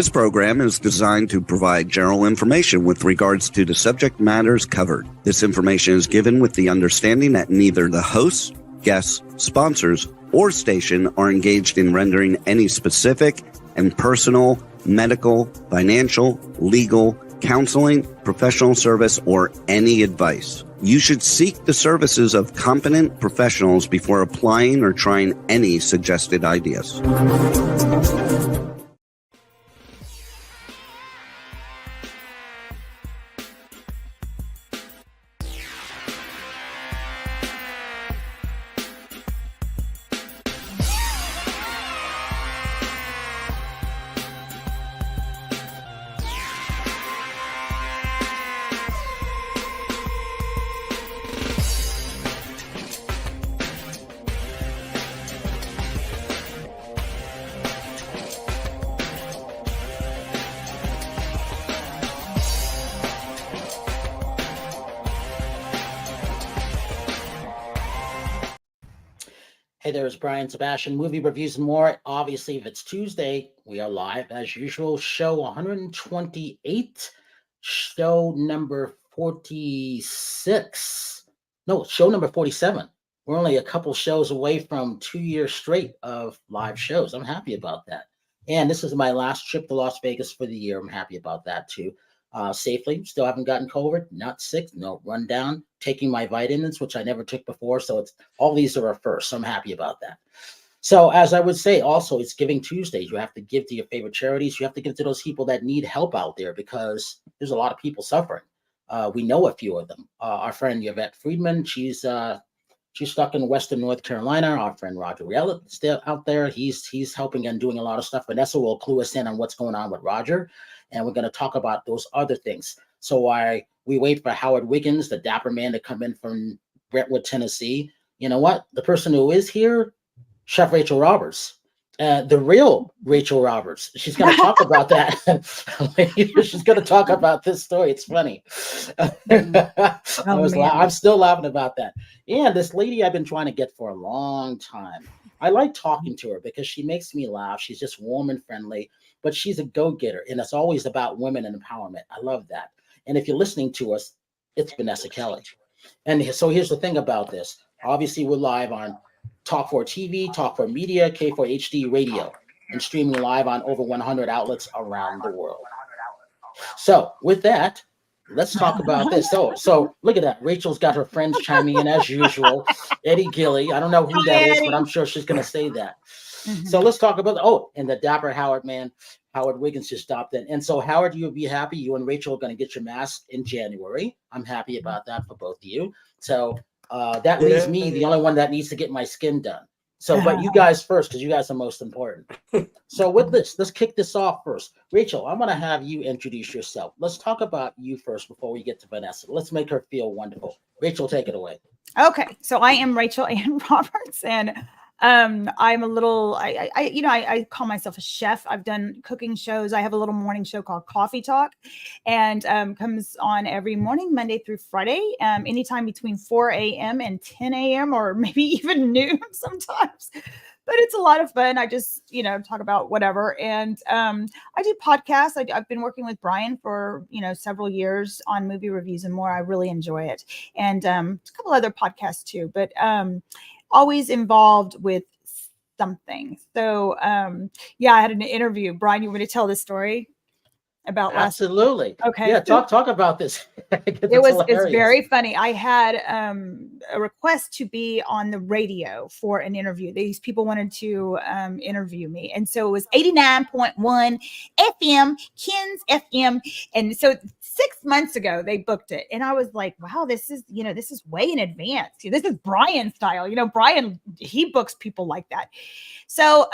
This program is designed to provide general information with regards to the subject matters covered. This information is given with the understanding that neither the hosts, guests, sponsors, or station are engaged in rendering any specific and personal, medical, financial, legal, counseling, professional service, or any advice. You should seek the services of competent professionals before applying or trying any suggested ideas. Hey there, it's Brian Sebastian, movie reviews and more. Obviously, if it's Tuesday, we are live as usual. Show 128, show number 46. No, show number 47. We're only a couple shows away from 2 years straight of live shows. I'm happy about that. And this is my last trip to Las Vegas for the year. I'm happy about that too. Safely, still haven't gotten COVID, not sick, no rundown, taking my vitamins, which I never took before. So it's all these are a first. So I'm happy about that. So as I would say, also, it's Giving Tuesdays. You have to give to your favorite charities. You have to give to those people that need help out there because there's a lot of people suffering. We know a few of them. Our friend Yvette Friedman, she's stuck in Western North Carolina. Our friend Roger Lehet is still out there. He's helping and doing a lot of stuff. Vanessa will clue us in on what's going on with Roger. And we're going to talk about those other things. So while we wait for Howard Wiggins, the dapper man, to come in from Brentwood, Tennessee, you know what? The person who is here, Chef Rachel Roberts, the real Rachel Roberts. She's going to talk about that. She's going to talk about this story. It's funny. I'm still laughing about that. And this lady I've been trying to get for a long time. I like talking to her because she makes me laugh. She's just warm and friendly, but she's a go-getter, and it's always about women and empowerment. I love that. And if you're listening to us, it's Vanessa Kelly. And so here's the thing about this. Obviously, we're live on Talk 4 TV, Talk 4 Media, K4 HD Radio, and streaming live on over 100 outlets around the world. So with that, let's talk about this. So look at that. Rachel's got her friends chiming in as usual. Eddie Gilly. I don't know who that is, but I'm sure she's going to say that. Mm-hmm. So let's talk about, and the dapper Howard man, Howard Wiggins just stopped in. And so Howard, you'll be happy. You and Rachel are going to get your mask in January. I'm happy about that for both of you. So that leaves me, the only one that needs to get my skin done. So, but you guys first, because you guys are most important. So with this, let's kick this off first. Rachel, I'm going to have you introduce yourself. Let's talk about you first before we get to Vanessa. Let's make her feel wonderful. Rachel, take it away. Okay. So I am Rachel Ann Roberts, and I'm a little, I call myself a chef. I've done cooking shows. I have a little morning show called Coffee Talk, and comes on every morning, Monday through Friday, anytime between 4 a.m. and 10 a.m. or maybe even noon sometimes. But it's a lot of fun. I just, talk about whatever. And I do podcasts. I've been working with Brian for, several years on movie reviews and more. I really enjoy it. And a couple other podcasts too. But always involved with something. So, I had an interview. Brian, you want me to tell this story about last? Absolutely. Okay. Yeah, talk about this. It's very funny. I had a request to be on the radio for an interview. These people wanted to interview me. And so it was 89.1 FM, Ken's FM. And so 6 months ago, they booked it. And I was like, wow, this is way in advance. This is Brian style. Brian, he books people like that. So,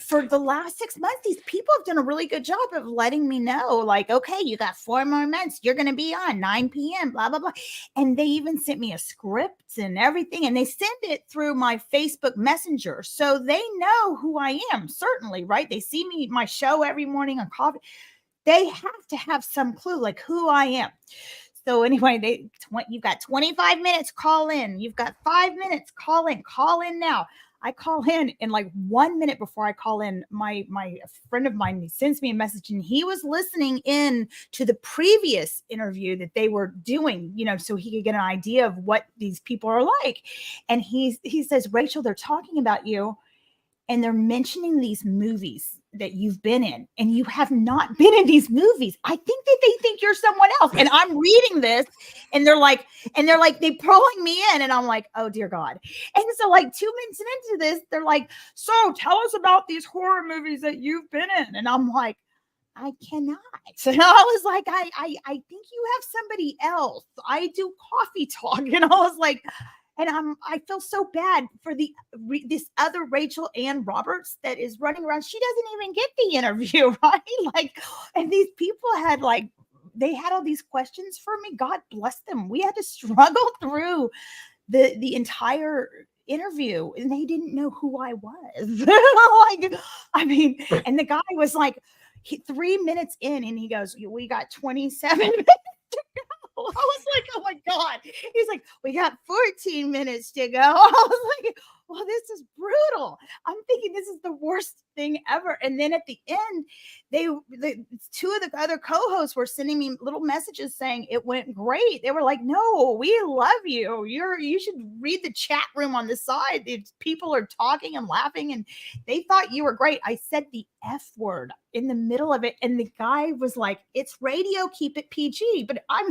for the last 6 months, these people have done a really good job of letting me know, like, okay, you got 4 more months. You're going to be on 9 p.m., blah, blah, blah. And they even sent me a script and everything. And they send it through my Facebook Messenger. So they know who I am, certainly, right? They see me, my show every morning on Coffee. They have to have some clue, like, who I am. So anyway, you've got 25 minutes, call in. You've got 5 minutes, call in now. I call in, and like 1 minute before I call in, my friend of mine sends me a message, and he was listening in to the previous interview that they were doing, so he could get an idea of what these people are like. And he says, Rachel, they're talking about you, and they're mentioning these movies that you've been in, and you have not been in these movies. I think that they think you're someone else. And I'm reading this, and they're like, they pulling me in, and I'm like, oh dear God. And so like 2 minutes into this, they're like, so tell us about these horror movies that you've been in. And I'm like, I cannot. So I was like, I think you have somebody else. I do coffee talk. And I was like, and I feel so bad for this other Rachel Ann Roberts that is running around. She doesn't even get the interview, right? Like, and these people had they had all these questions for me. God bless them. We had to struggle through the entire interview, and they didn't know who I was. And the guy was like, 3 minutes in, and he goes, we got 27 minutes to go. I was like, oh my God. He's like, we got 14 minutes to go. I was like, well, this is brutal. I'm thinking this is the worst thing ever. And then at the end, two of the other co-hosts were sending me little messages saying it went great. They were like, no, we love you. You should read the chat room on the side. People are talking and laughing, and they thought you were great. I said the F word in the middle of it, and the guy was like, it's radio, keep it PG. But I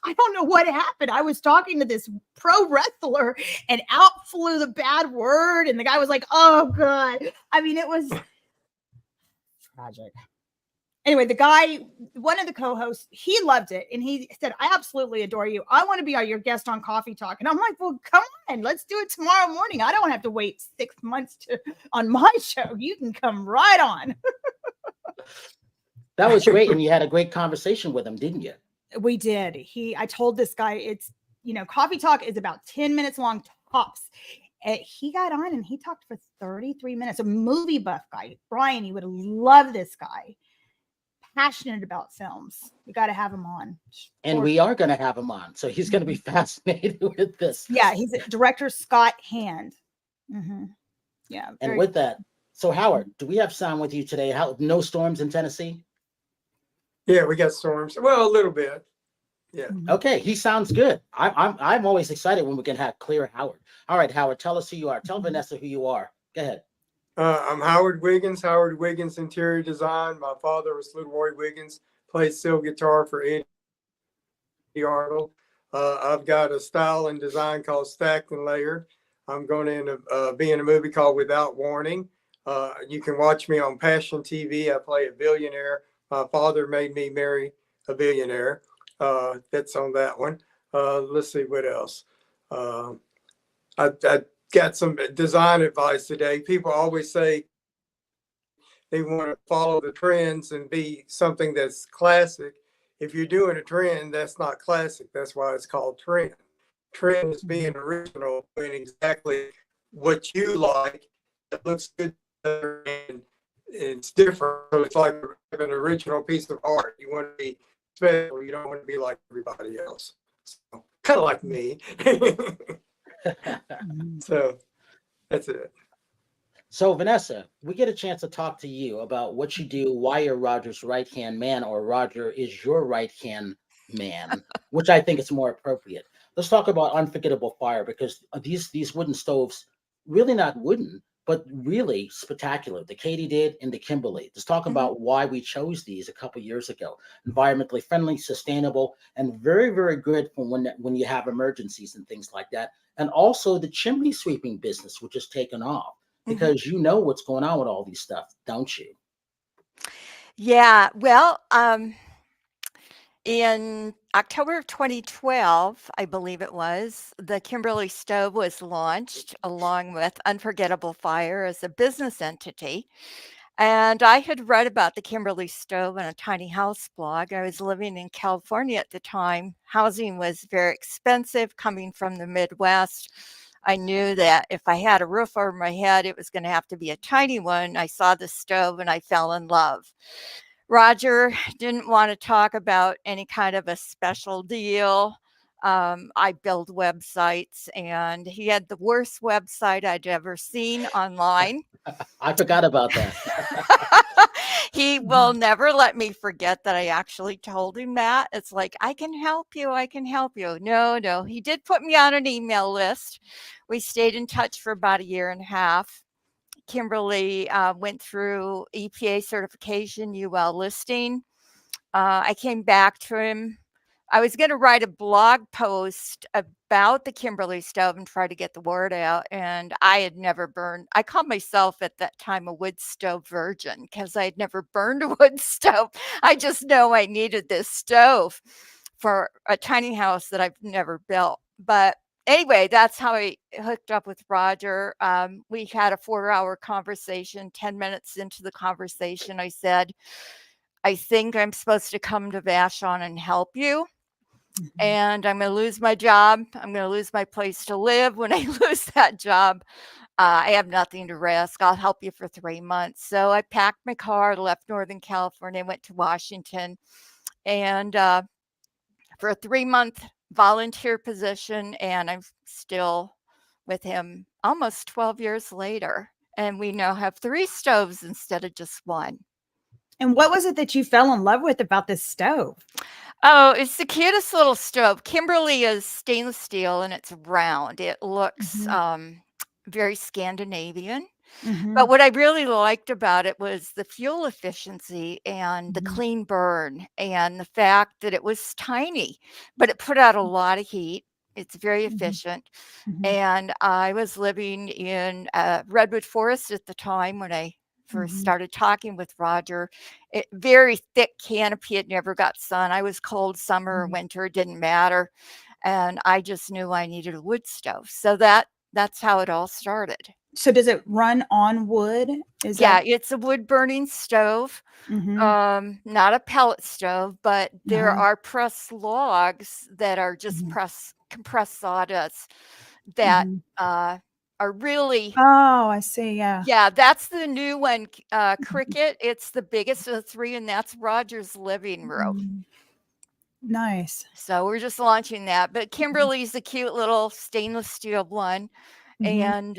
don't know what happened. I was talking to this pro wrestler, and out flew the bad word, and the guy was like, oh God. It was tragic. Anyway, the guy, one of the co-hosts, he loved it, and he said, I absolutely adore you. I want to be your guest on Coffee Talk. And I'm like, well, come on, let's do it tomorrow morning. I don't have to wait 6 months on my show. You can come right on. That was great. And you had a great conversation with him, didn't you? We did. I told this guy, it's, Coffee Talk is about 10 minutes long tops. He got on and he talked for 33 minutes. A movie buff guy. Brian, you would love this guy. Passionate about films. We got to have him on. And we are going to have him on. So he's going to be fascinated with this. Yeah, he's director Scott Hand. Mm-hmm. Yeah. And with that, so Howard, do we have sound with you today? No storms in Tennessee? Yeah, we got storms. Well, a little bit. Yeah. Okay, he sounds good. I'm always excited when we can have clear Howard. All right, Howard, tell us who you are. Tell Vanessa who you are. Go ahead. I'm Howard Wiggins Interior Design. My father was Little Roy Wiggins, played steel guitar for Eddie Arnold. I've got a style and design called Stacked and Layered. I'm going to be in a movie called Without Warning. You can watch me on Passion TV. I play a billionaire. My father made me marry a billionaire. That's on that one. Let's see what else. I got some design advice today. People always say they want to follow the trends and be something that's classic. If you're doing a trend, that's not classic. That's why it's called trend. Trend is being original, doing exactly what you like. It looks good and it's different. So it's like an original piece of art. You want to be special. You don't want to be like everybody else. So, kind of like me. So that's it. So Vanessa, we get a chance to talk to you about what you do, why you're Roger's right-hand man, or Roger is your right-hand man, which I think is more appropriate. Let's talk about Unforgettable Fire, because these wooden stoves, really not wooden, but really spectacular. The Katydid and the Kimberly. Let's talk about why we chose these a couple years ago. Environmentally friendly, sustainable, and very, very good for when you have emergencies and things like that. And also the chimney sweeping business, which has taken off, because you know what's going on with all these stuff, don't you? Yeah, well, in October of 2012, I believe it was, the Kimberly stove was launched along with Unforgettable Fire as a business entity. And I had read about the Kimberly stove in a tiny house blog. I was living in California at the time. Housing was very expensive coming from the Midwest. I knew that if I had a roof over my head, it was going to have to be a tiny one. I saw the stove and I fell in love. Roger didn't want to talk about any kind of a special deal. I build websites, and he had the worst website I'd ever seen online. I forgot about that. He will never let me forget that I actually told him that. It's like, I can help you. I can help you. No. He did put me on an email list. We stayed in touch for about 1.5 years. Kimberly went through EPA certification, UL listing. I came back to him. I was going to write a blog post about the Kimberly stove and try to get the word out. And I had never burned. I called myself at that time a wood stove virgin because I had never burned a wood stove. I just know I needed this stove for a tiny house that I've never built. But anyway, that's how I hooked up with Roger. We had a 4-hour conversation. 10 minutes into the conversation, I said, I think I'm supposed to come to Vashon and help you. And I'm going to lose my job. I'm going to lose my place to live. When I lose that job, I have nothing to risk. I'll help you for 3 months. So I packed my car, left Northern California, went to Washington, and for a 3-month volunteer position. And I'm still with him almost 12 years later. And we now have 3 stoves instead of just 1. And what was it that you fell in love with about this stove? Oh, it's the cutest little stove. Kimberly is stainless steel and it's round. It looks very Scandinavian. But what I really liked about it was the fuel efficiency and the clean burn and the fact that it was tiny, but it put out a lot of heat. It's very efficient. And I was living in Redwood Forest at the time when I first started talking with Roger. Very thick canopy. It never got sun. I was cold summer or winter. It didn't matter. And I just knew I needed a wood stove. So that's how it all started. So does it run on wood? It's a wood burning stove. Not a pellet stove, but there are pressed logs that are just compressed sawdust that are really. Oh, I see. Yeah, that's the new one, Cricket. It's the biggest of the 3, and that's Roger's living room. Nice. So we're just launching that. But Kimberly's the cute little stainless steel one. And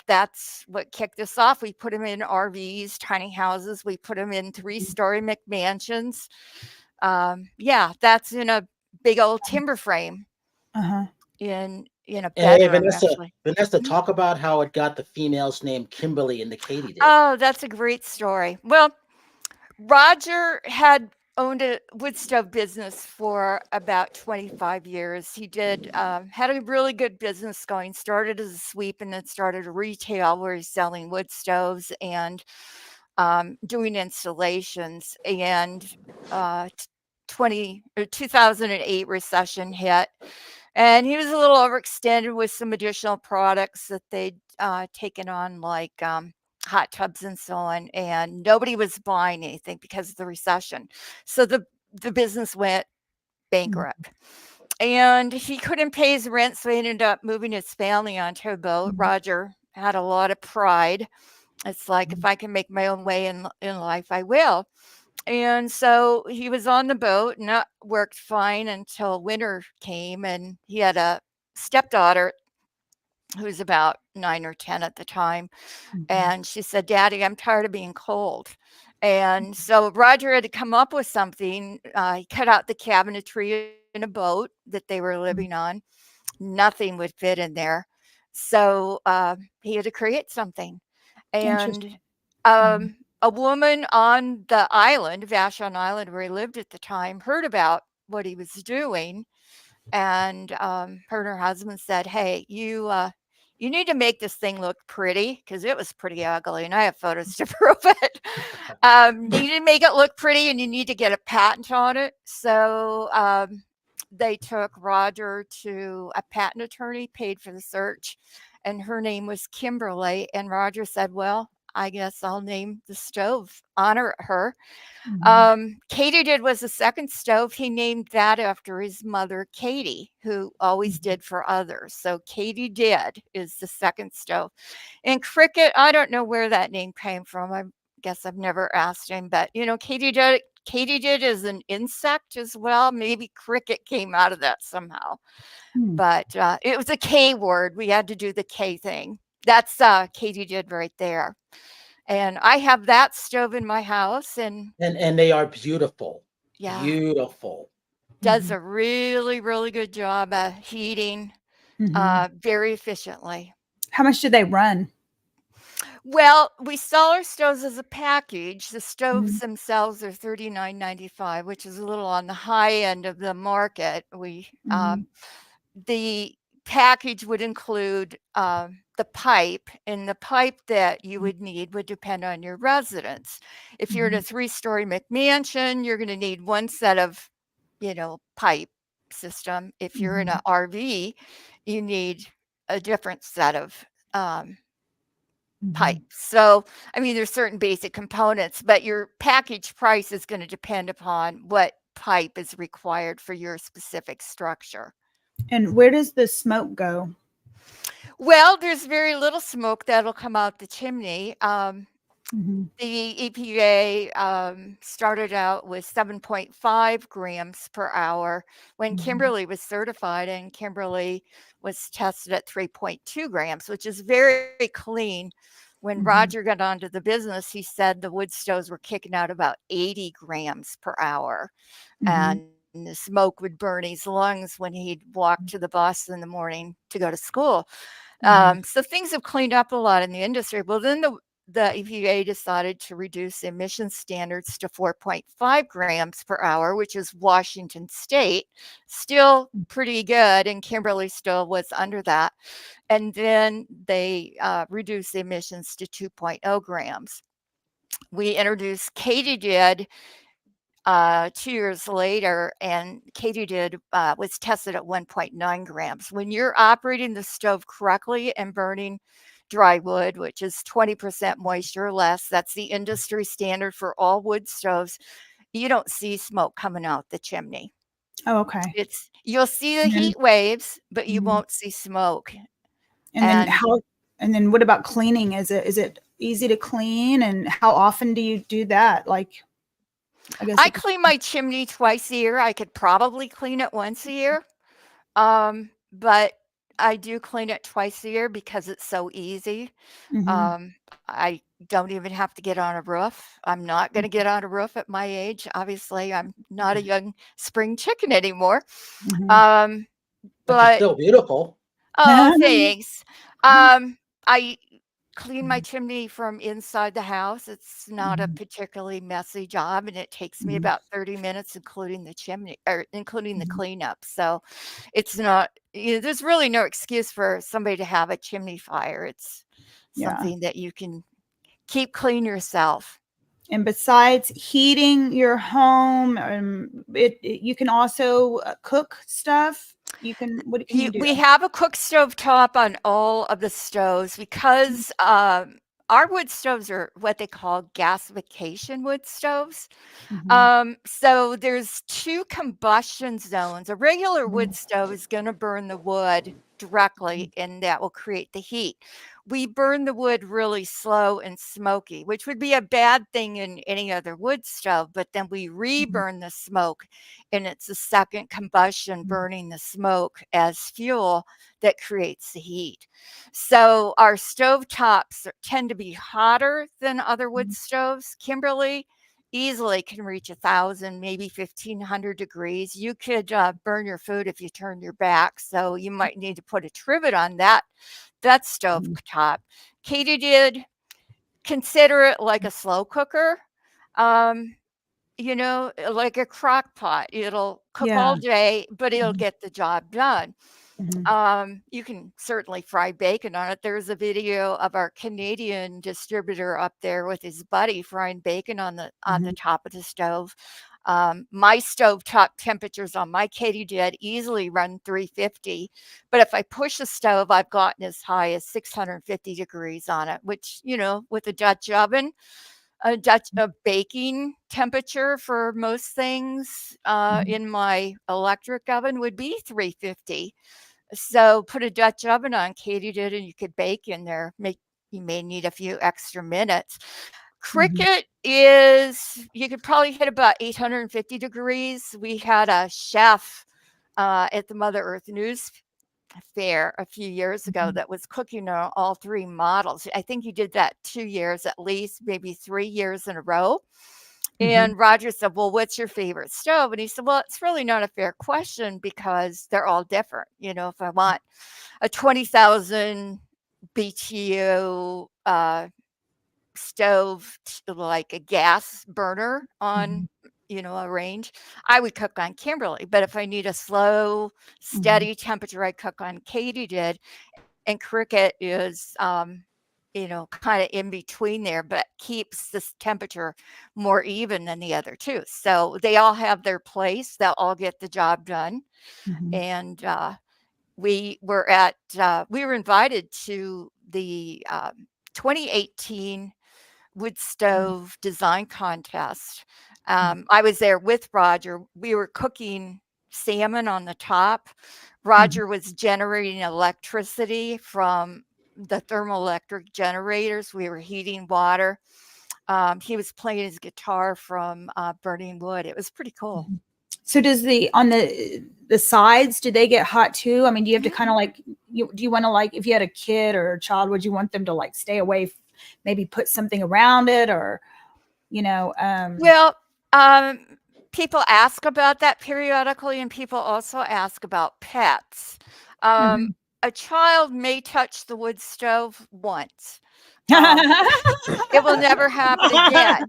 that's what kicked us off. We put them in RVs, tiny houses. We put them in 3-story McMansions. That's in a big old timber frame in a bedroom. Hey, Vanessa, talk about how it got the female's name Kimberly and Katydid. Oh, that's a great story. Well, Roger had owned a wood stove business for about 25 years. He had a really good business going. Started as a sweep and then started a retail where he's selling wood stoves and doing installations. And 2008 recession hit. And he was a little overextended with some additional products that they'd taken on, like hot tubs and so on. And nobody was buying anything because of the recession. So the business went bankrupt. And he couldn't pay his rent, so he ended up moving his family onto a boat. Roger had a lot of pride. It's like, if I can make my own way in life, I will. And so he was on the boat, and that worked fine until winter came. And he had a stepdaughter who was about 9 or 10 at the time. And she said, Daddy, I'm tired of being cold. And so Roger had to come up with something. He cut out the cabinetry in a boat that they were living on. Nothing would fit in there. So he had to create something. And a woman on the island, Vashon Island, where he lived at the time, heard about what he was doing. And her and her husband said, hey, you need to make this thing look pretty, because it was pretty ugly. And I have photos to prove it. You need to make it look pretty, and you need to get a patent on it. So they took Roger to a patent attorney, paid for the search. And her name was Kimberly. And Roger said, well, I guess I'll name the stove, honor her. Katydid was the second stove. He named that after his mother, Katie, who always did for others. So Katydid is the second stove. And Cricket, I don't know where that name came from. I guess I've never asked him, but Katydid Katydid is an insect as well. Maybe cricket came out of that somehow. But it was a K word. We had to do the K thing. That's Katydid right there. And I have that stove in my house, and they are beautiful. Yeah. Beautiful. Does a really, really good job at heating very efficiently. How much do they run? Well, we sell our stoves as a package. The stoves themselves are $39.95, which is a little on the high end of the market. The package would include the pipe, and the pipe that you would need would depend on your residence. If you're in a 3-story McMansion, you're going to need one set of, pipe system. If you're in an RV, you need a different set of pipe. So, I mean, there's certain basic components, but your package price is going to depend upon what pipe is required for your specific structure. And where does the smoke go? Well, there's very little smoke that'll come out the chimney. The EPA started out with 7.5 grams per hour when Kimberly was certified, and Kimberly was tested at 3.2 grams, which is very clean. When Roger got onto the business, he said the wood stoves were kicking out about 80 grams per hour. And the smoke would burn his lungs when he'd walk to the bus in the morning to go to school. So things have cleaned up a lot in the industry. Well, then the EPA decided to reduce emission standards to 4.5 grams per hour, which is Washington State. Still pretty good, and Kimberly still was under that. And then they reduced the emissions to 2.0 grams. We introduced Katydid 2 years later, and Katydid was tested at 1.9 grams. When you're operating the stove correctly and burning dry wood, which is 20% moisture or less, that's the industry standard for all wood stoves, you don't see smoke coming out the chimney. Oh, okay. You'll see the heat waves, but you won't see smoke. And then what about cleaning? Is it easy to clean, and how often do you do that? Like, I clean my chimney twice a year. I could probably clean it once a year. But I do clean it twice a year because it's so easy. I don't even have to get on a roof. I'm not going to get on a roof at my age. Obviously, I'm not a young spring chicken anymore. But you're still beautiful. Oh, thanks. I clean my chimney from inside the house. It's not a particularly messy job, and it takes me about 30 minutes, including the chimney, or including the cleanup. So it's not, there's really no excuse for somebody to have a chimney fire. It's something that you can keep clean yourself. And besides heating your home, you can also cook stuff. What can you do? We have a cook stove top on all of the stoves because our wood stoves are what they call gasification wood stoves. So there's 2 combustion zones. A regular wood stove is going to burn the wood directly, and that will create the heat. We burn the wood really slow and smoky, which would be a bad thing in any other wood stove, but then we reburn the smoke, and it's the second combustion burning the smoke as fuel that creates the heat. So our stove tops tend to be hotter than other wood stoves. Kimberly easily can reach 1,000, maybe 1,500 degrees. You could burn your food if you turn your back. So you might need to put a trivet on that stove top. Katydid, consider it like a slow cooker, like a crock pot. It'll cook all day, but it'll get the job done. You can certainly fry bacon on it. There's a video of our Canadian distributor up there with his buddy frying bacon on the top of the stove. My stove top temperatures on my Katydid easily run 350, but if I push the stove, I've gotten as high as 650 degrees on it, which, with a Dutch oven, a baking temperature for most things in my electric oven would be 350. So put a Dutch oven on Katydid and you could bake in there. You may need a few extra minutes. Cricket is, you could probably hit about 850 degrees. We had a chef at the Mother Earth News Fair a few years ago that was cooking on all 3 models. I think he did that 2 years at least, maybe 3 years in a row. And Roger said, well, what's your favorite stove? And he said, well, it's really not a fair question because they're all different. You know, if I want a 20,000 BTU stove, like a gas burner on, you know, a range, I would cook on Kimberly. But if I need a slow, steady temperature, I cook on Katydid. And Cricket is, you know, kind of in between there, but keeps this temperature more even than the other 2. So they all have their place. They'll all get the job done. And we were invited to the 2018 wood stove design contest. I was there with Roger. We were cooking salmon on the top. Roger was generating electricity from the thermoelectric generators. We were heating water. He was playing his guitar from burning wood. It was pretty cool. So does on the sides, do they get hot too? I mean, do you have to kind of like, do you want to, like, if you had a kid or a child, would you want them to like stay away, maybe put something around it, or, you know? Well, people ask about that periodically, and people also ask about pets. A child may touch the wood stove once. It will never happen again.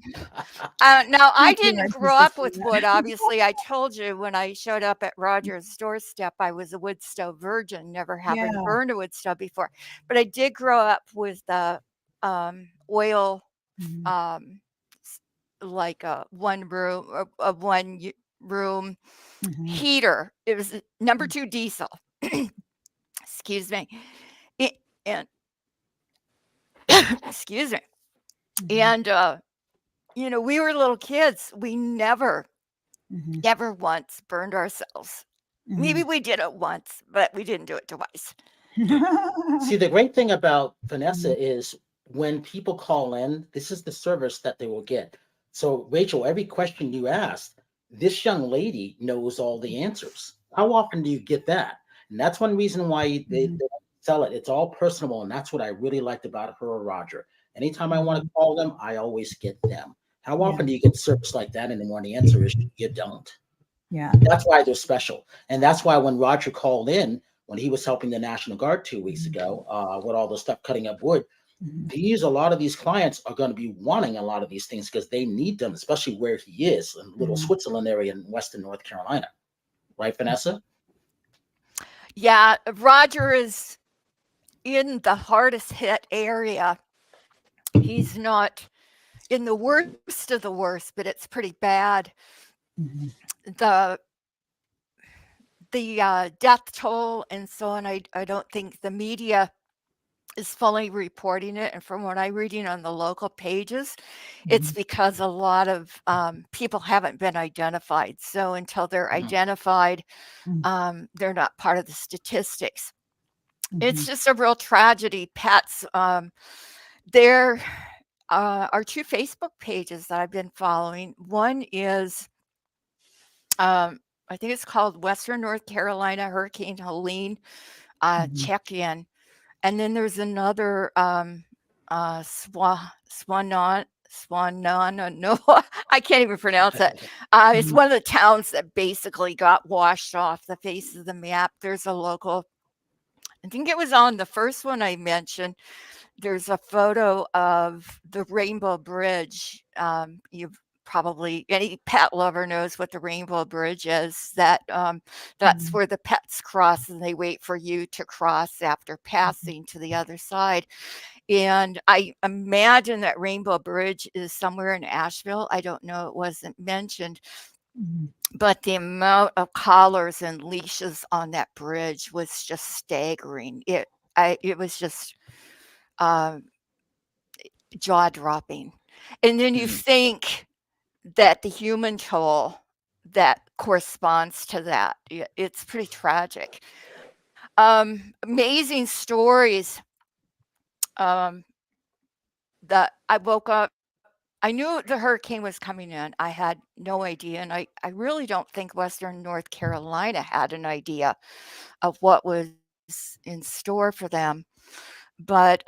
Now, I didn't grow up with wood. Obviously, I told you when I showed up at Roger's doorstep, I was a wood stove virgin, never having burned a wood stove before. But I did grow up with the oil, like a one room heater. It was number 2 diesel. Excuse me. And excuse me. And you know, we were little kids. We never once burned ourselves. Maybe we did it once, but we didn't do it twice. See, the great thing about Vanessa is when people call in, this is the service that they will get. So, Rachel, every question you asked, this young lady knows all the answers. How often do you get that? And that's one reason why they sell it. It's all personable, and that's what I really liked about her or Roger. Anytime I want to call them, I always get them. How often do you get service like that? And the answer is you don't. Yeah. That's why they're special. And that's why when Roger called in, when he was helping the National Guard 2 weeks ago with all the stuff cutting up wood, a lot of these clients are going to be wanting a lot of these things because they need them, especially where he is in little Switzerland area in Western North Carolina. Right, Vanessa? Yeah, Roger is in the hardest hit area. He's not in the worst of the worst, but it's pretty bad. The death toll and so on, I don't think the media is fully reporting it. And from what I'm reading on the local pages, it's because a lot of people haven't been identified. So until they're identified, they're not part of the statistics. It's just a real tragedy. Pets, there are 2 Facebook pages that I've been following. One is, I think it's called Western North Carolina Hurricane Helene check-in. And then there's another Swannon. No, I can't even pronounce it. It's one of the towns that basically got washed off the face of the map. There's a local, I think it was on the first one I mentioned. There's a photo of the Rainbow Bridge. You've probably, any pet lover knows what the Rainbow Bridge is. That's where the pets cross and they wait for you to cross after passing to the other side. And I imagine that Rainbow Bridge is somewhere in Asheville. I don't know, it wasn't mentioned. But the amount of collars and leashes on that bridge was just staggering. It was just jaw-dropping. And then you think that the human toll that corresponds to that, it's pretty tragic. Amazing stories that I woke up I knew the hurricane was coming in. I had no idea. And I really don't think Western North Carolina had an idea of what was in store for them. But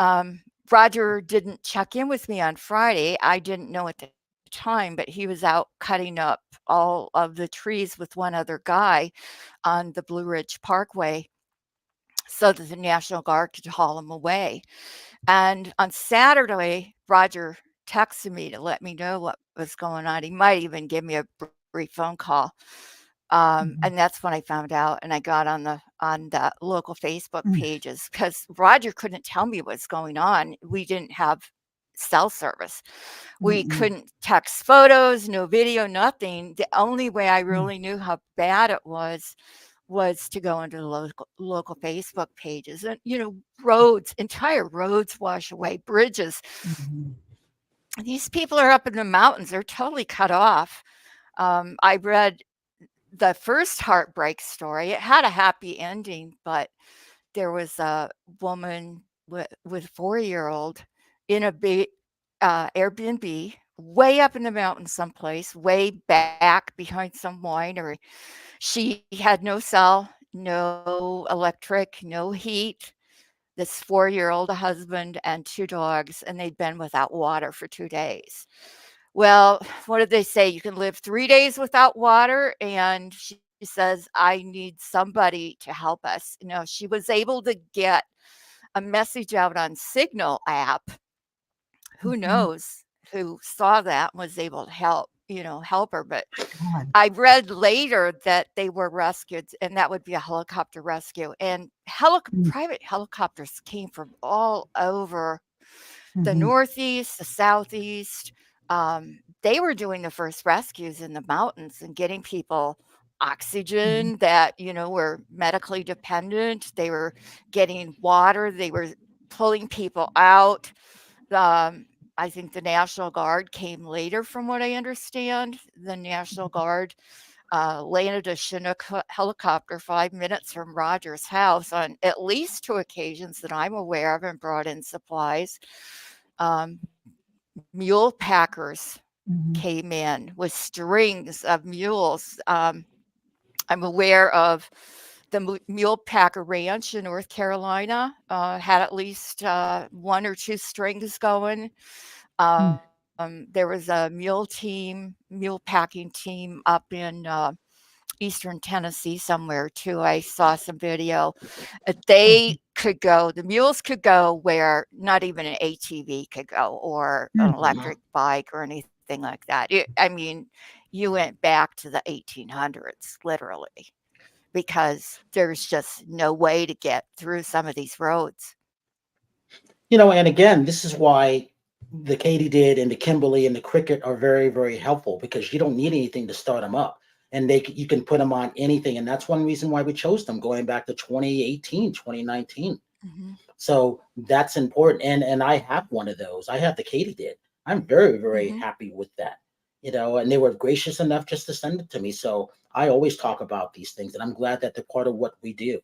Roger didn't check in with me on Friday. I didn't know at the time, but he was out cutting up all of the trees with one other guy on the Blue Ridge Parkway so that the National Guard could haul him away. And on Saturday, Roger texted me to let me know what was going on. He might even give me a brief phone call. And that's when I found out, and I got on the local Facebook pages because Roger couldn't tell me what's going on. We didn't have cell service. We couldn't text photos, no video, nothing. The only way I really knew how bad it was to go into the local Facebook pages. And, you know, roads, entire roads wash away, bridges. These people are up in the mountains. They're totally cut off. I read the first heartbreak story. It had a happy ending, but there was a woman with a 4-year-old in a big Airbnb way up in the mountains someplace, way back behind some winery. She had no cell, no electric, no heat. This 4-year-old, a husband and 2 dogs, and they'd been without water for 2 days. Well, what did they say? You can live 3 days without water. And she says, I need somebody to help us. You know, she was able to get a message out on Signal app. Who knows who saw that and was able to help her. But I read later that they were rescued, and that would be a helicopter rescue. And private helicopters came from all over the Northeast, the Southeast. They were doing the first rescues in the mountains and getting people oxygen that, were medically dependent. They were getting water. They were pulling people out. I think the National Guard came later, from what I understand. The National Guard landed a Chinook helicopter 5 minutes from Roger's house on at least 2 occasions that I'm aware of, and brought in supplies. Mule packers came in with strings of mules. I'm aware of the Mule Packer Ranch in North Carolina had at least 1 or 2 strings going. There was a mule packing team up in Eastern Tennessee somewhere too. I saw some video. The mules could go where not even an ATV could go, or an electric bike or anything like that. You went back to the 1800s, literally, because there's just no way to get through some of these roads. And again, this is why the Katydid and the Kimberly and the Cricket are very, very helpful, because you don't need anything to start them up. And you can put them on anything. And that's one reason why we chose them, going back to 2018, 2019. So that's important. And I have one of those. I have the Katydid. I'm very, very happy with that. And they were gracious enough just to send it to me. So I always talk about these things, and I'm glad that they're part of what we do.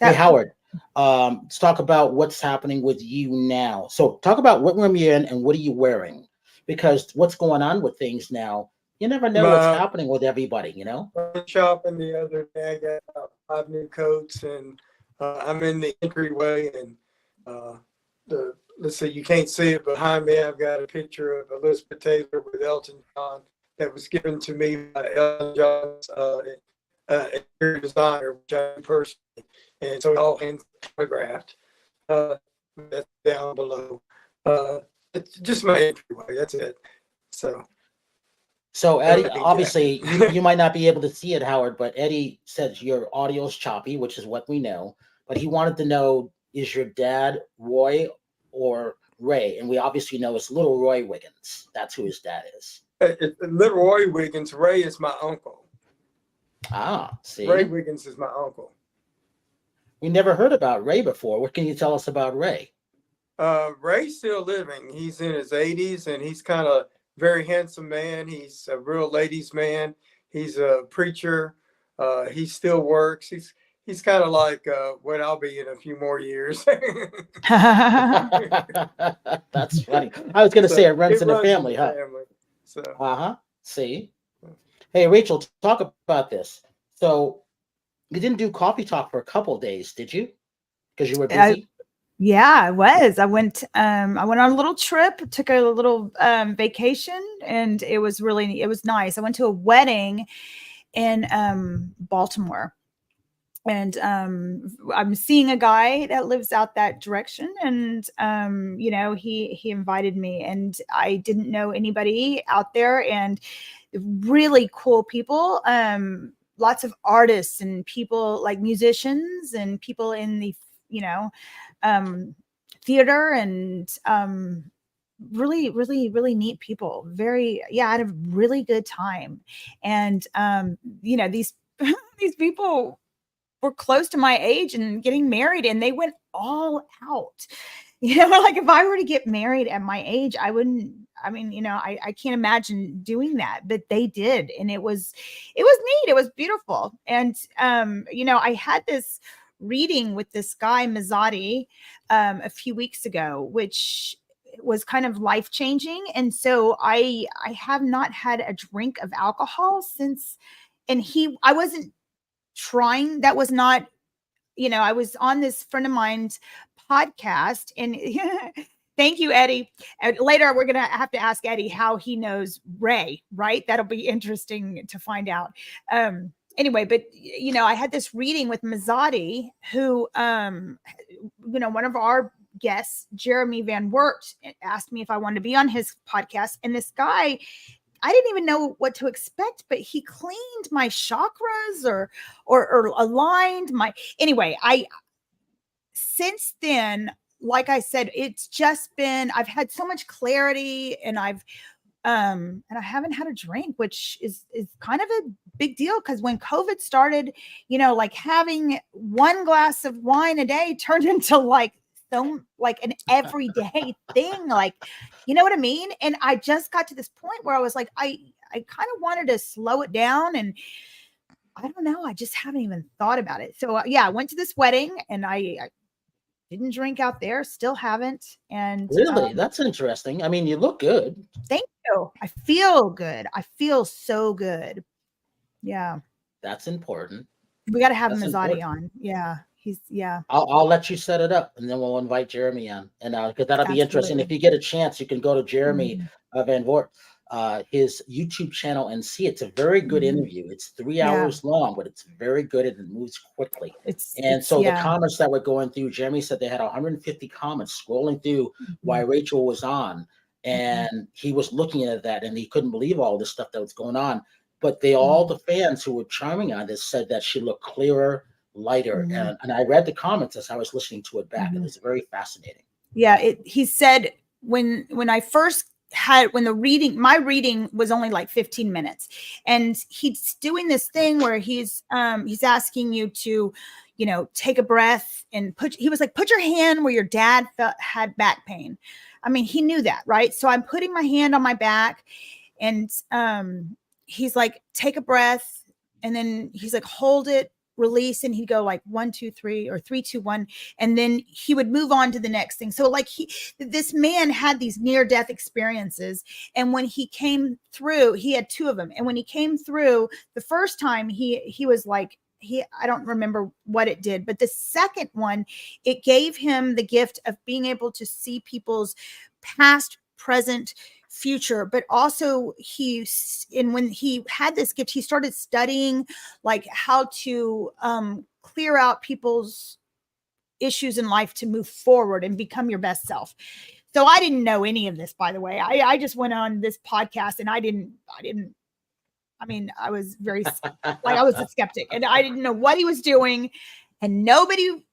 Hey, Howard, let's talk about what's happening with you now. So talk about what room you're in and what are you wearing? Because what's going on with things now, you never know what's happening with everybody, I went shopping the other day. I got about 5 new coats, and I'm in the entryway, and let's see, you can't see it behind me. I've got a picture of Elizabeth Taylor with Elton John that was given to me by Elton John's interior designer, which I personally, and so all hand photographed. That's down below. It's just my entryway. That's it. So Eddie, obviously you might not be able to see it, Howard, but Eddie says your audio is choppy, which is what we know. But he wanted to know, is your dad Roy or Ray? And we obviously know it's little Roy Wiggins. That's who his dad is. Little Roy Wiggins. Ray is my uncle. See? Ray Wiggins is my uncle. We never heard about Ray before. What can you tell us about Ray? Ray's still living. He's in his 80s, and he's kind of very handsome man. He's a real ladies man. He's a preacher. He still works. he's kind of like what I'll be in a few more years. That's funny. I was going to say it runs in the family, huh? So. See? Hey, Rachel, talk about this. So you didn't do coffee talk for a couple of days, did you? Because you were busy? Yeah, I was. I went on a little trip, took a little vacation, and it was nice. I went to a wedding in Baltimore. And I'm seeing a guy that lives out that direction, and he invited me, and I didn't know anybody out there, and really cool people, lots of artists and people like musicians and people in the theater, and really, really, really neat people. I had a really good time. And these these people were close to my age and getting married, and they went all out. Like if I were to get married at my age, I can't imagine doing that, but they did. And it was neat. It was beautiful. And, I had this reading with this guy, Mazzotti, a few weeks ago, which was kind of life-changing. And so I have not had a drink of alcohol since, and I wasn't trying. That was not, I was on this friend of mine's podcast, and thank you, Eddie. Later, we're going to have to ask Eddie how he knows Ray, right? That'll be interesting to find out. Anyway, but, I had this reading with Mazzotti, who, one of our guests, Jeremy Van Wert, asked me if I wanted to be on his podcast. And this guy, I didn't even know what to expect, but he cleaned my chakras or aligned my, anyway, since then, like I said, it's just been, I've had so much clarity, and I haven't had a drink, which is kind of a big deal. Cause when COVID started, like having one glass of wine a day turned into like an everyday thing, like, you know what I mean? And I just got to this point where I was like, I kind of wanted to slow it down, and I don't know, I just haven't even thought about it. So I went to this wedding, and I didn't drink out there, still haven't. And really, that's interesting. I mean, you look good. Thank you. I feel good. I feel so good. Yeah. That's important. We got to have Mazzotti on. Yeah. I'll let you set it up, and then we'll invite Jeremy on, and because that'll be interesting. If you get a chance, you can go to Jeremy Van Wert, his YouTube channel, and see. It's a very good interview. It's 3 hours long, but it's very good, and it moves quickly. The comments that were going through, Jeremy said they had 150 comments scrolling through while Rachel was on, and he was looking at that, and he couldn't believe all this stuff that was going on. But all the fans who were chiming on this said that she looked clearer, lighter, and I read the comments as I was listening to it back. It was very fascinating. Yeah, he said when I first had, when my reading was only like 15 minutes, and he's doing this thing where he's asking you to, take a breath and he was like, put your hand where your dad had back pain. I mean, he knew that, right? So I'm putting my hand on my back, and he's like, take a breath, and then he's like, hold it, release, and he'd go like 1, 2, 3, or 3, 2, 1, and then he would move on to the next thing. So like this man had these near-death experiences, and when he came through, he had 2 of them, and when he came through the first time, he was like, I don't remember what it did, but the second one, it gave him the gift of being able to see people's past, present, future. But also when he had this gift, he started studying like how to clear out people's issues in life to move forward and become your best self. So I didn't know any of this, by the way. I just went on this podcast, and I was very, I was a skeptic, and I didn't know what he was doing, and nobody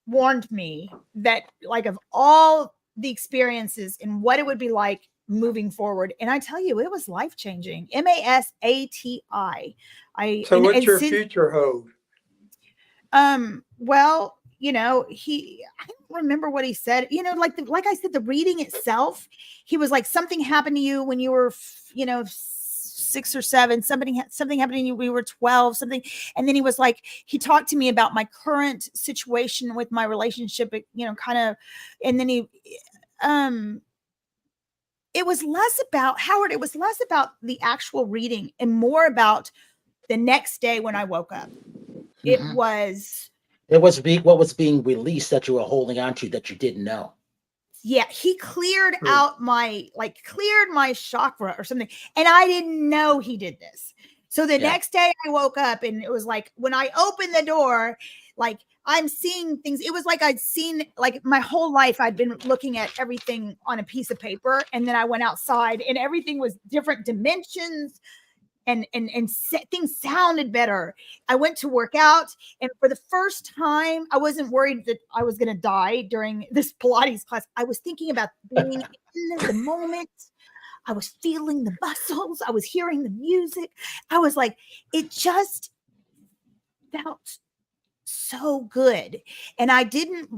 warned me that, like, of all the experiences and what it would be like moving forward. And I tell you, it was life-changing. Masati. So what's your future hold? Well, I don't remember what he said, like I said, the reading itself, he was like, something happened to you when you were, 6 or 7, something happened to you, we were 12, something. And then he was like, he talked to me about my current situation with my relationship, you know, kind of, and then he, it was less about Howard, it was less about the actual reading and more about the next day when I woke up. It was what was being released that you were holding on to that you didn't know. Yeah, he cleared out cleared my chakra or something. And I didn't know he did this. So the next day I woke up and it was like, when I opened the door, like I'm seeing things. It was like I'd seen, like my whole life I'd been looking at everything on a piece of paper. And then I went outside and everything was different dimensions. And things sounded better. I went to work out, and for the first time, I wasn't worried that I was going to die during this Pilates class. I was thinking about being in the moment. I was feeling the muscles. I was hearing the music. I was like, it just felt so good. And I didn't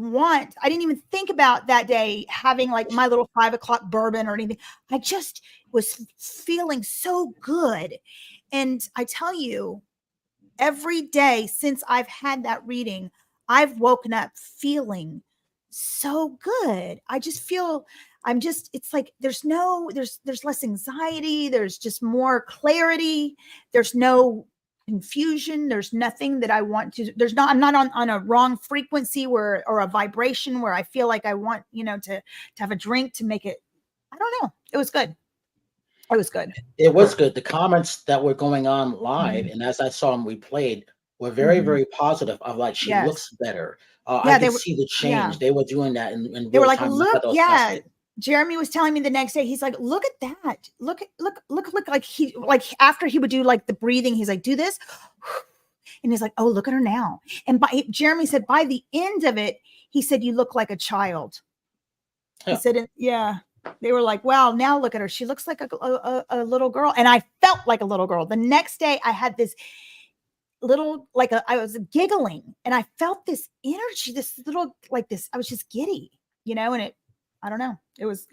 even think about that day having like my little 5 o'clock bourbon or anything. I just was feeling so good. And I tell you, every day since I've had that reading, I've woken up feeling so good. I just feel, it's like there's less anxiety. There's just more clarity. There's no confusion. There's nothing that I want to, I'm not on a wrong frequency or a vibration where I feel like I want, you know, to have a drink to make it, I don't know. It was good. It was good. It was good. The comments that were going on live, and as I saw them replayed, were very, very positive. Of like, she looks better. I could see the change. Yeah. They were doing that, and they were like, look, Jeremy was telling me the next day, he's like, look at that. Look, like after he would do like the breathing, he's like, do this. And he's like, oh, look at her now. And Jeremy said, by the end of it, he said, you look like a child. He said, yeah. They were like, wow, now look at her. She looks like a little girl. And I felt like a little girl. The next day I had this little, I was giggling and I felt this energy, this little, like this, I was just giddy, you know, and I don't know. It was.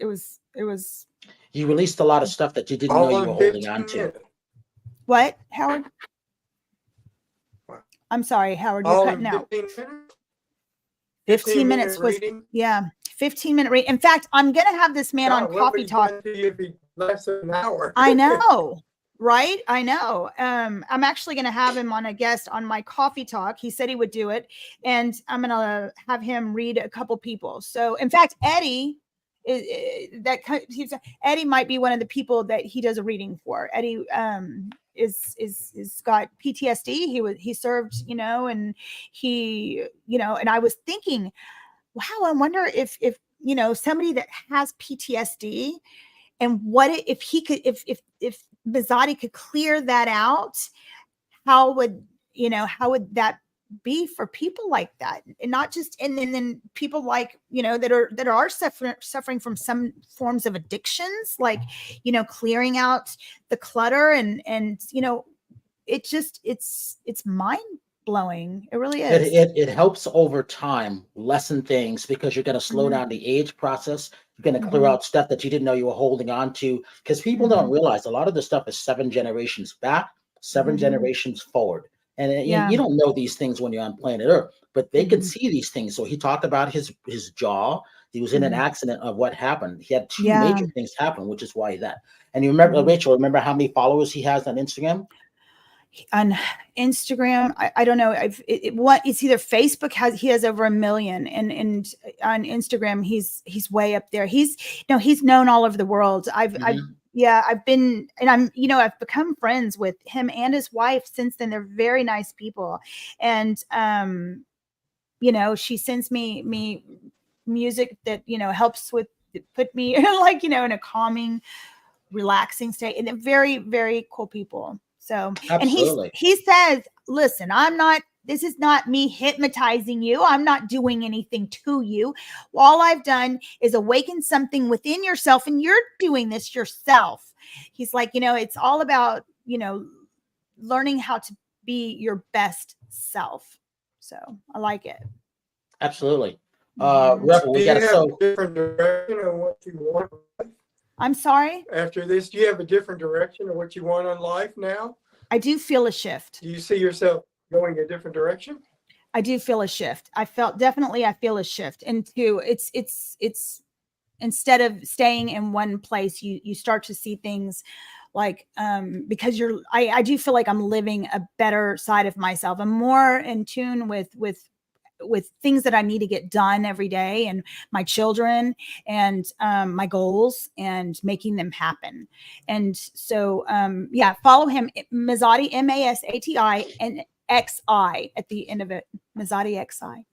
You released a lot of stuff that you didn't know you were holding on to. What, Howard? I'm sorry, Howard, you're cutting out. 15 minutes was, 15-minute read. In fact, I'm going to have this man on Coffee Talk. Less than an hour. I know, right? I know. I'm actually going to have him on a guest on my Coffee Talk. He said he would do it. And I'm going to have him read a couple people. So in fact, Eddie might be one of the people that he does a reading for. Eddie, is got PTSD. He served, you know, and he, you know, and I was thinking, wow, I wonder if, you know, somebody that has PTSD and what if he could, if Mazzotti could clear that out, how would that be for people like that? And not just, and then people like, you know, that are suffering from some forms of addictions, like, you know, clearing out the clutter and, you know, it's mind blowing. It really is. It helps over time lessen things because you're going to slow down the age process. You're going to clear out stuff that you didn't know you were holding on to, because people don't realize a lot of the stuff is 7 generations back, 7 generations forward. And you don't know these things when you're on planet Earth, but they can see these things. So he talked about his jaw. He was in an accident of what happened. He had 2 major things happen, which is why that. And you remember, Rachel, remember how many followers he has on Instagram? On Instagram, I don't know. It's either Facebook he has over 1 million, and on Instagram he's way up there. He's known all over the world. I've been, and I've become friends with him and his wife since then. They're very nice people. And, you know, she sends me music that, you know, helps put me like, you know, in a calming, relaxing state, and they're very, very cool people. So, absolutely. And he says, listen, this is not me hypnotizing you. I'm not doing anything to you. All I've done is awaken something within yourself, and you're doing this yourself. He's like, you know, it's all about, you know, learning how to be your best self. So I like it. Absolutely. Rebel, we got to different direction of what you want. I'm sorry? After this, do you have a different direction of what you want in life now? I do feel a shift. Do you see yourself going a different direction? I do feel a shift. I feel a shift into it's instead of staying in one place, you start to see things like, because I do feel like I'm living a better side of myself. I'm more in tune with things that I need to get done every day, and my children, and my goals, and making them happen. And so, yeah, follow him, Mazzotti, Masati and XI at the end of it, Mazzotti XI.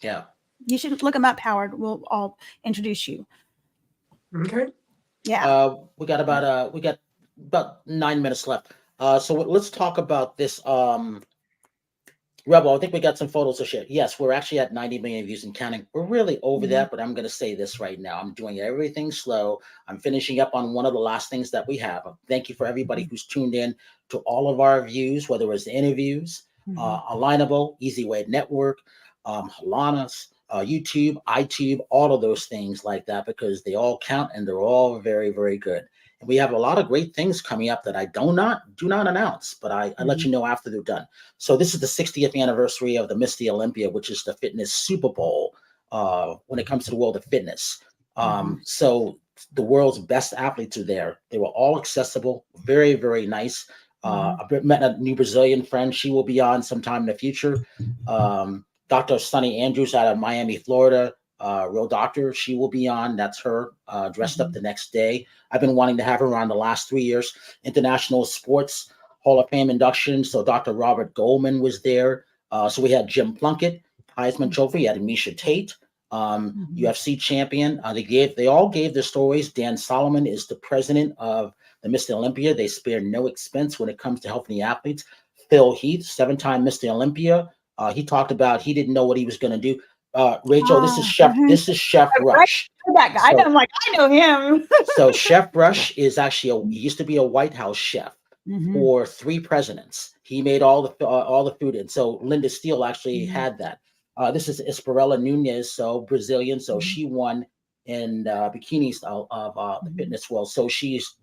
Yeah. You should look him up, Howard. I'll introduce you. Okay. Yeah. We got about 9 minutes left. So let's talk about this. Rebel, I think we got some photos to share. Yes, we're actually at 90 million views and counting. We're really over that, but I'm going to say this right now. I'm doing everything slow. I'm finishing up on one of the last things that we have. Thank you for everybody who's tuned in to all of our views, whether it's the interviews, Alignable, Easy Way Network, Halanas, YouTube, iTube, all of those things like that, because they all count and they're all very, very good. And we have a lot of great things coming up that I do not announce, but I let you know after they're done. So this is the 60th anniversary of the Misty Olympia, which is the fitness Super Bowl when it comes to the world of fitness. So the world's best athletes are there. They were all accessible, very, very nice. I met a new Brazilian friend. She will be on sometime in the future. Dr. Sunny Andrews out of Miami, Florida. Real doctor, she will be on. That's her dressed up the next day. I've been wanting to have her on the last 3 years. International Sports Hall of Fame induction. So Dr. Robert Goldman was there. So we had Jim Plunkett, Heisman Trophy. We had Misha Tate, UFC champion. They all gave their stories. Dan Solomon is the president of the Mr. Olympia. They spare no expense when it comes to helping the athletes. Phil Heath, 7-time Mr. Olympia. He talked about he didn't know what he was going to do. Rachel, this is Chef Rush. That guy. So, I know him. So Chef Rush is actually he used to be a White House chef for 3 presidents. He made all the food, and so Linda Steele actually had that. This is Esperella Nunez, so Brazilian, so she won in bikini style of the fitness world. So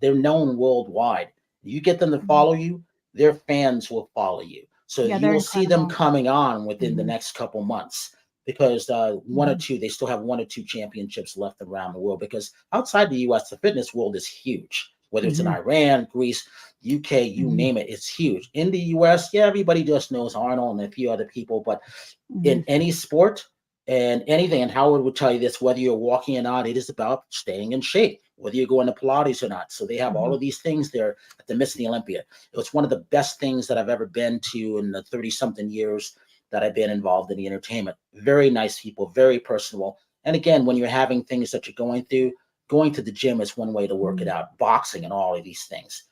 they're known worldwide. You get them to follow you, their fans will follow you. So you will see them coming on within the next couple months. Because they still have 1 or 2 championships left around the world. Because outside the U.S., the fitness world is huge. Whether it's in Iran, Greece, UK, you name it, it's huge. In the U.S., yeah, everybody just knows Arnold and a few other people. But in any sport and anything, and Howard would tell you this, whether you're walking or not, it is about staying in shape, whether you're going to Pilates or not. So they have all of these things there at the Misty Olympia. It was one of the best things that I've ever been to in the 30-something years that I've been involved in the entertainment. Very nice people, very personable. And again, when you're having things that you're going through, going to the gym is one way to work it out, boxing and all of these things.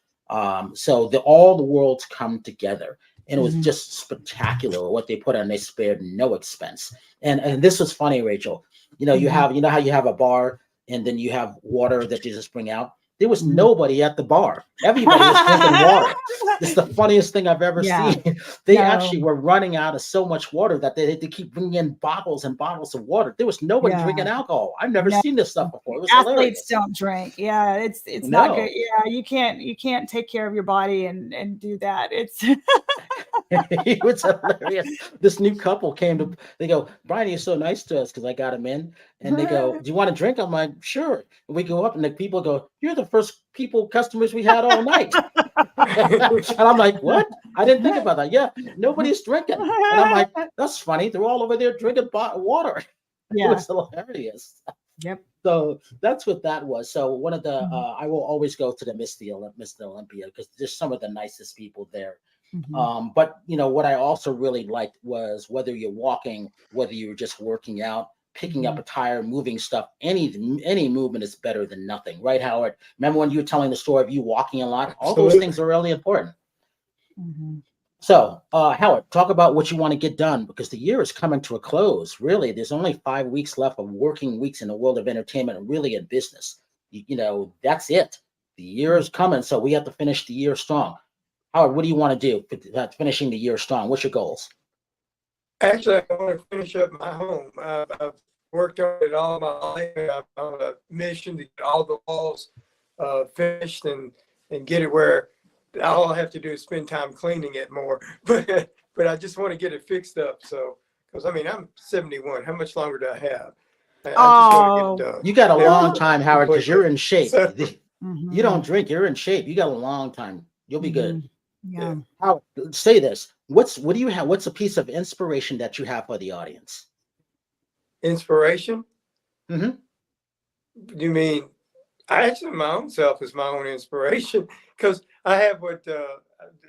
So all the worlds come together. And it was just spectacular what they put on. They spared no expense. And this was funny, Rachel. You know how you have a bar and then you have water that you just bring out? There was nobody at the bar. Everybody was drinking water. It's the funniest thing I've ever seen. They actually were running out of so much water that they had to keep bringing in bottles and bottles of water. There was nobody drinking alcohol. I've never seen this stuff before. It was Athletes hilarious. don't drink. Yeah, it's not good. Yeah, you can't take care of your body and do that. It's It was hilarious. This new couple they go, Brian, you're so nice to us because I got him in. And they go, do you want a drink? I'm like, sure. And we go up and the people go, you're the first customers we had all night. And I'm like, what? I didn't think about that. Yeah, nobody's drinking. And I'm like, that's funny. They're all over there drinking water. Yeah. It was hilarious. Yep. So that's what that was. So one of the, I will always go to the Misty Olympia because there's some of the nicest people there. But what I also really liked was whether you're walking, whether you're just working out, picking up a tire, moving stuff, any movement is better than nothing, right, Howard? Remember when you were telling the story of you walking a lot? All those things are really important. So, Howard, talk about what you want to get done because the year is coming to a close. Really, there's only 5 weeks left of working weeks in the world of entertainment and really in business. That's it. The year is coming, so we have to finish the year strong. Howard, what do you want to do for finishing the year strong? What's your goals? Actually, I want to finish up my home. I've worked on it all my life. I'm on a mission to get all the walls finished and get it where all I have to do is spend time cleaning it more. But I just want to get it fixed up. So, because I mean, I'm 71. How much longer do I have? I just want to get it done. You got a long time, Howard, because you're in shape. So, you don't drink. You're in shape. You got a long time. You'll be good. Yeah. Howard, say this. What do you have? What's a piece of inspiration that you have for the audience? Inspiration? Mm-hmm. You mean, I actually, my own self is my own inspiration, because I have what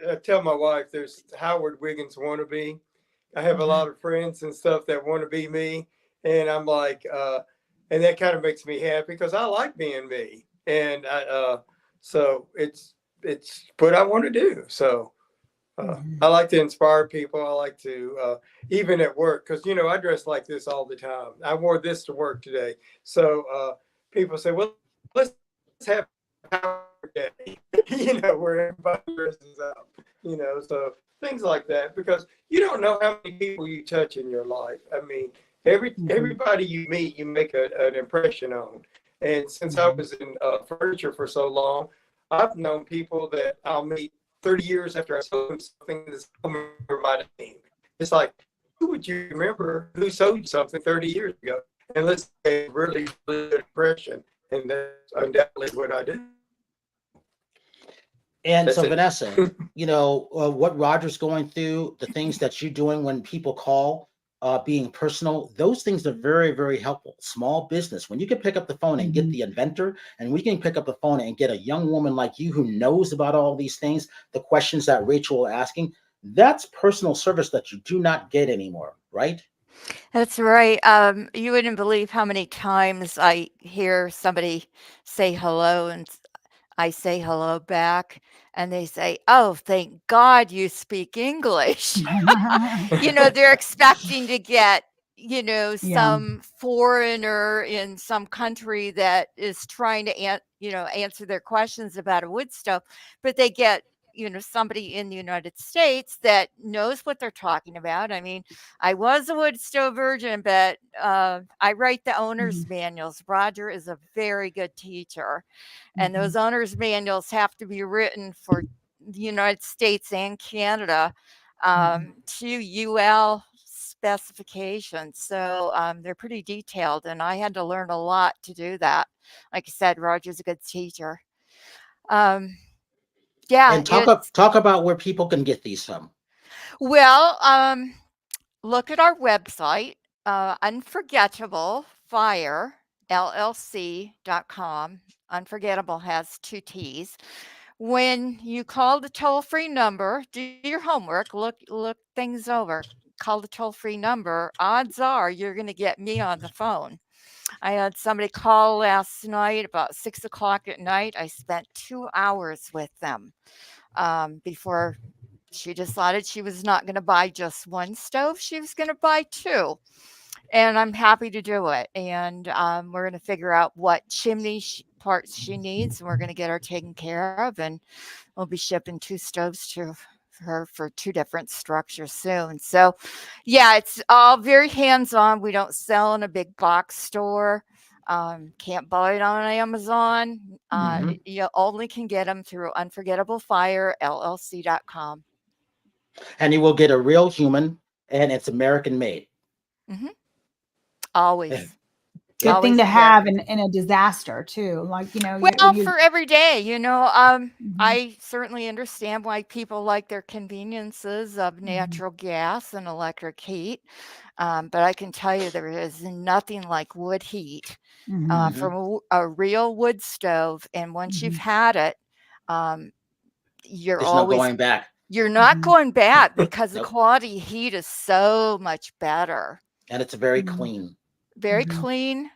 I tell my wife, there's Howard Wiggins wannabe. I have a lot of friends and stuff that want to be me. And I'm like, and that kind of makes me happy because I like being me. And so it's what I want to do. So I like to inspire people. I like to, even at work, because, you know, I dress like this all the time. I wore this to work today. So people say, well, let's have Howard Day, you know, where everybody dresses up, you know, so things like that, because you don't know how many people you touch in your life. I mean, everybody you meet, you make an impression on. And since I was in furniture for so long, I've known people that I'll meet 30 years after I sold them something that's coming from my name. It's like, who would you remember who sold you something 30 years ago? And let's say a really good impression. And that's undoubtedly what I do. And That's so, it. Vanessa, you know, what Roger's going through, the things that you're doing when people call, being personal, those things are very, very helpful. Small business, when you can pick up the phone and get the inventor, and we can pick up the phone and get a young woman like you who knows about all these things, the questions that Rachel was asking, that's personal service that you do not get anymore, right? That's right. You wouldn't believe how many times I hear somebody say hello and I say hello back, and they say, "Oh, thank God you speak English." You know, they're expecting to get, you know, some foreigner in some country that is trying to, answer their questions about a wood stove, but they get, you know, somebody in the United States that knows what they're talking about. I mean, I was a wood stove virgin, but I write the owner's manuals. Roger is a very good teacher. And those owner's manuals have to be written for the United States and Canada to UL specifications. So they're pretty detailed. And I had to learn a lot to do that. Like I said, Roger's a good teacher. Yeah. And talk about where people can get these from. Well, look at our website, Unforgettable Fire, LLC.com. Unforgettable has 2 T's. When you call the toll-free number, do your homework, look things over, call the toll-free number, odds are you're going to get me on the phone. I had somebody call last night about 6 o'clock at night. I spent 2 hours with them before she decided she was not going to buy just one stove. She was going to buy 2. And I'm happy to do it. And we're going to figure out what chimney parts she needs. And we're going to get her taken care of. And we'll be shipping 2 stoves to her for 2 different structures soon. So, yeah, it's all very hands-on. We don't sell in a big box store. Can't buy it on Amazon. You only can get them through Unforgettable Fire, LLC.com. And you will get a real human, and it's American made. Always. Good thing to have in a disaster too. Like, you know, well, for every day, you know, I certainly understand why people like their conveniences of natural gas and electric heat. But I can tell you there is nothing like wood heat from a real wood stove. And once you've had it, There's no going back. You're not going back because the quality heat is so much better. And it's very clean. Very clean.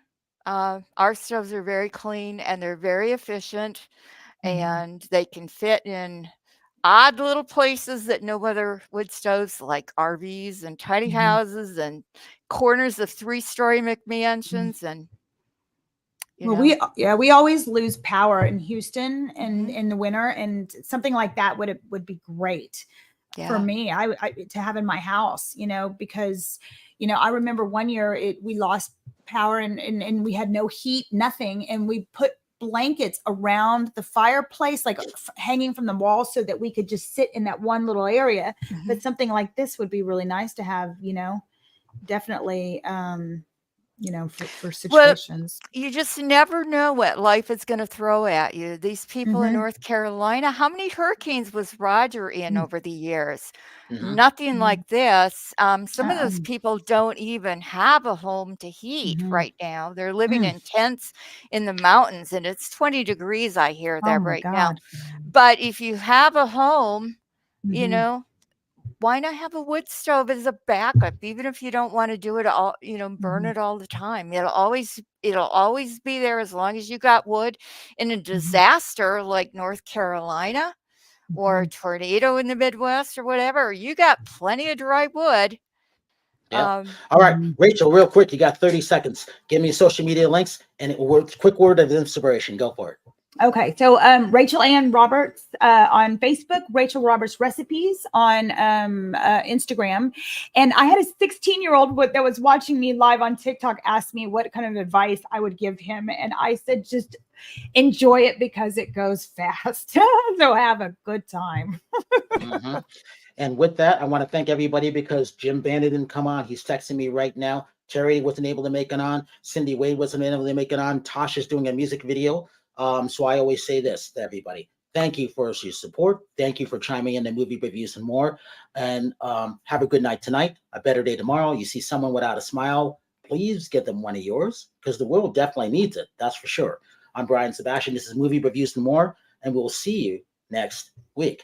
Our stoves are very clean and they're very efficient and they can fit in odd little places that no other wood stoves, like RVs and tiny houses and corners of 3-story McMansions. And we always lose power in Houston and in the winter, and something like that would be great for me. I to have in my house, you know, because I remember one year we lost power and we had no heat, nothing, and we put blankets around the fireplace, like hanging from the wall, so that we could just sit in that one little area. Mhm. But something like this would be really nice to have, you know, definitely, you know, for situations. You just never know what life is going to throw at you. These people in Mhm. North Carolina, how many hurricanes was Roger in Mm. over the years? Mhm. Nothing Mhm. like this. Some of those Uh-uh. people don't even have a home to heat Mhm. right now. They're living Mm. in tents in the mountains, and it's 20 degrees, I hear Oh there my right now. God. But if you have a home, you Mhm. know, why not have a wood stove as a backup, even if you don't want to do it all, you know, burn Mhm. it all the time. It'll always be there as long as you got wood. In a Mhm. disaster like North Carolina or a Mhm. tornado in the Midwest or whatever, you got plenty of dry wood. Yeah. Um, All right, Mhm. Rachel, real quick, you got 30 seconds. Give me social media links and quick word of inspiration. Go for it. Okay, so Rachel Ann Roberts on Facebook, Rachel Roberts Recipes on Instagram, and I had a 16-year-old that was watching me live on TikTok ask me what kind of advice I would give him, and I said just enjoy it because it goes fast. So have a good time. Mm-hmm. And with that, I want to thank everybody because Jim Bannon didn't come on. He's texting me right now. Terri wasn't able to make it on. Cyndie Wade wasn't able to make it on. Tasha's doing a music video. So I always say this to everybody. Thank you for your support. Thank you for chiming in the movie reviews and more. And have a good night tonight. A better day tomorrow. You see someone without a smile, please get them one of yours because the world definitely needs it. That's for sure. I'm Brian Sebastian. This is Movie Reviews and More. And we'll see you next week.